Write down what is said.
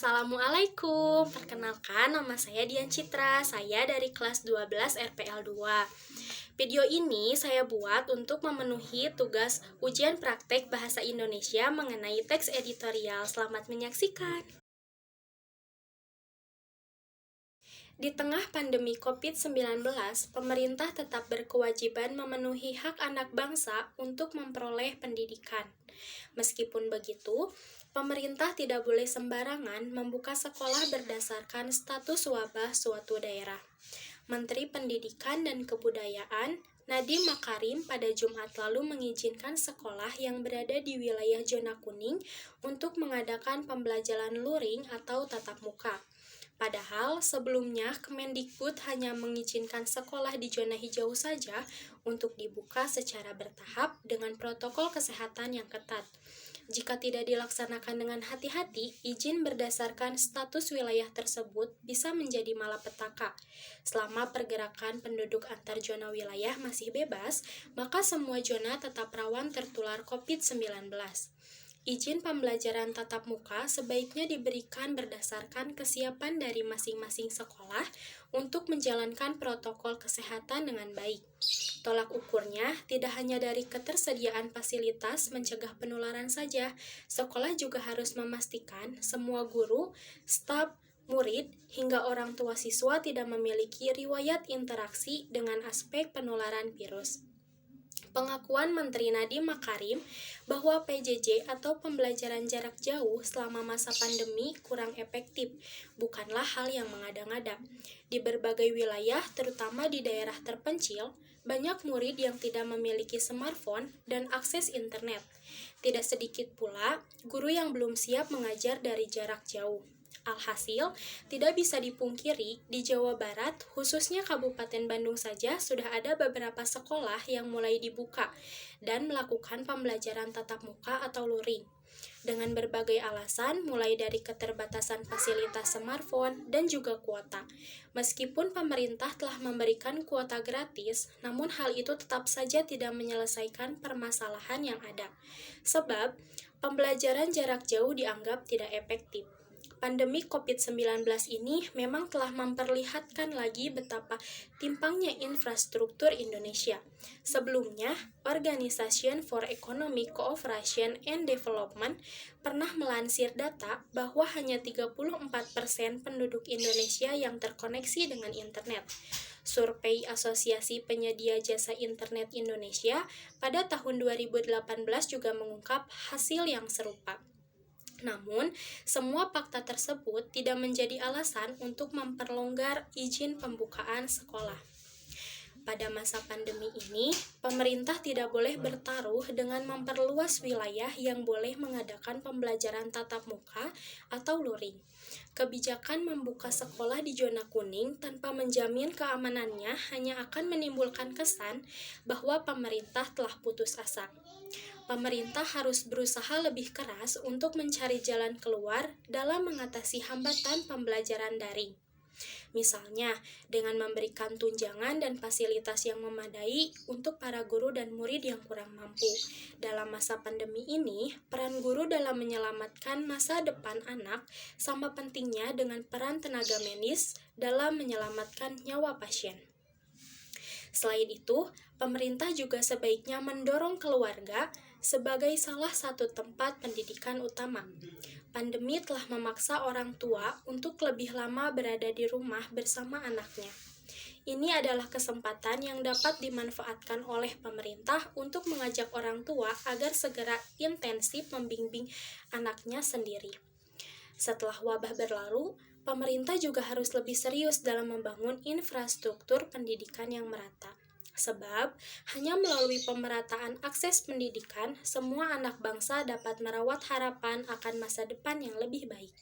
Assalamualaikum, perkenalkan nama saya Dian Citra, saya dari kelas 12 RPL 2. Video ini saya buat untuk memenuhi tugas ujian praktek bahasa Indonesia mengenai teks editorial. Selamat menyaksikan. Di tengah pandemi COVID-19, pemerintah tetap berkewajiban memenuhi hak anak bangsa untuk memperoleh pendidikan. Meskipun begitu, pemerintah tidak boleh sembarangan membuka sekolah berdasarkan status wabah suatu daerah. Menteri Pendidikan dan Kebudayaan, Nadiem Makarim, pada Jumat lalu mengizinkan sekolah yang berada di wilayah zona kuning untuk mengadakan pembelajaran luring atau tatap muka. Padahal sebelumnya Kemendikbud hanya mengizinkan sekolah di zona hijau saja untuk dibuka secara bertahap dengan protokol kesehatan yang ketat. Jika tidak dilaksanakan dengan hati-hati, izin berdasarkan status wilayah tersebut bisa menjadi malapetaka. Selama pergerakan penduduk antar zona wilayah masih bebas, maka semua zona tetap rawan tertular COVID-19. Izin pembelajaran tatap muka sebaiknya diberikan berdasarkan kesiapan dari masing-masing sekolah untuk menjalankan protokol kesehatan dengan baik. Tolak ukurnya tidak hanya dari ketersediaan fasilitas mencegah penularan saja, sekolah juga harus memastikan semua guru, staf, murid, hingga orang tua siswa tidak memiliki riwayat interaksi dengan aspek penularan virus. Pengakuan Menteri Nadiem Makarim bahwa PJJ atau pembelajaran jarak jauh selama masa pandemi kurang efektif bukanlah hal yang mengada-ngada. Di berbagai wilayah, terutama di daerah terpencil, banyak murid yang tidak memiliki smartphone dan akses internet. Tidak sedikit pula guru yang belum siap mengajar dari jarak jauh. Alhasil, tidak bisa dipungkiri, di Jawa Barat, khususnya Kabupaten Bandung saja, sudah ada beberapa sekolah yang mulai dibuka dan melakukan pembelajaran tatap muka atau luring. Dengan berbagai alasan, mulai dari keterbatasan fasilitas smartphone dan juga kuota. Meskipun pemerintah telah memberikan kuota gratis, namun hal itu tetap saja tidak menyelesaikan permasalahan yang ada. Sebab, pembelajaran jarak jauh dianggap tidak efektif. Pandemi COVID-19 ini memang telah memperlihatkan lagi betapa timpangnya infrastruktur Indonesia. Sebelumnya, Organization for Economic Cooperation and Development pernah melansir data bahwa hanya 34% penduduk Indonesia yang terkoneksi dengan internet. Survei Asosiasi Penyedia Jasa Internet Indonesia pada tahun 2018 juga mengungkap hasil yang serupa. Namun, semua fakta tersebut tidak menjadi alasan untuk memperlonggar izin pembukaan sekolah. Pada masa pandemi ini, pemerintah tidak boleh bertaruh dengan memperluas wilayah yang boleh mengadakan pembelajaran tatap muka atau luring. Kebijakan membuka sekolah di zona kuning tanpa menjamin keamanannya hanya akan menimbulkan kesan bahwa pemerintah telah putus asa. Pemerintah harus berusaha lebih keras untuk mencari jalan keluar dalam mengatasi hambatan pembelajaran daring. Misalnya, dengan memberikan tunjangan dan fasilitas yang memadai untuk para guru dan murid yang kurang mampu. Dalam masa pandemi ini, peran guru dalam menyelamatkan masa depan anak sama pentingnya dengan peran tenaga medis dalam menyelamatkan nyawa pasien. Selain itu, pemerintah juga sebaiknya mendorong keluarga sebagai salah satu tempat pendidikan utama. Pandemi telah memaksa orang tua untuk lebih lama berada di rumah bersama anaknya. Ini adalah kesempatan yang dapat dimanfaatkan oleh pemerintah untuk mengajak orang tua agar segera intensif membimbing anaknya sendiri. Setelah wabah berlalu, pemerintah juga harus lebih serius dalam membangun infrastruktur pendidikan yang merata. Sebab, hanya melalui pemerataan akses pendidikan, semua anak bangsa dapat merawat harapan akan masa depan yang lebih baik.